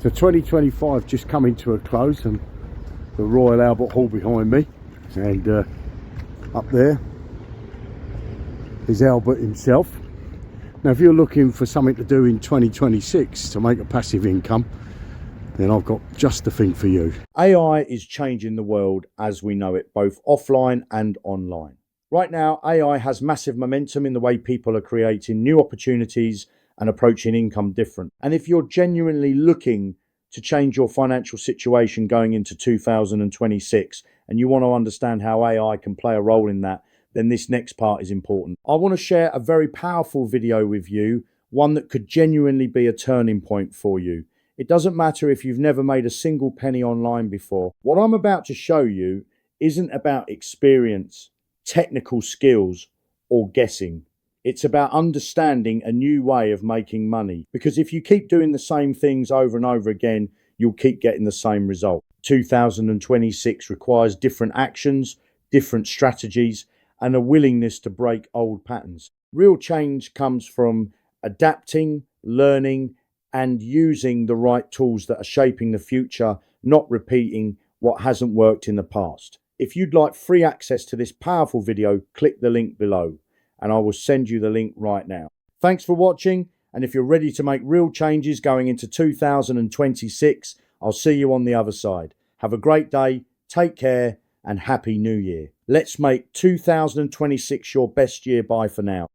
So 2025 just coming to a close, and the Royal Albert Hall behind me, and up there is Albert himself. Now if you're looking for something to do in 2026 to make a passive income, then I've got just the thing for you. AI is changing the world as we know it, both offline and online. Right now, AI has massive momentum in the way people are creating new opportunities and approaching income different. And if you're genuinely looking to change your financial situation going into 2026 and you want to understand how AI can play a role in that, then this next part is important. I want to share a very powerful video with you, one that could genuinely be a turning point for you. It doesn't matter if you've never made a single penny online before. What I'm about to show you isn't about experience, technical skills, or guessing. It's about understanding a new way of making money. Because if you keep doing the same things over and over again, you'll keep getting the same result. 2026 requires different actions, different strategies, and a willingness to break old patterns. Real change comes from adapting, learning, and using the right tools that are shaping the future, not repeating what hasn't worked in the past. If you'd like free access to this powerful video, click the link below, and I will send you the link right now. Thanks for watching, and if you're ready to make real changes going into 2026, I'll see you on the other side. Have a great day, take care, and Happy New Year. Let's make 2026 your best year. Bye for now.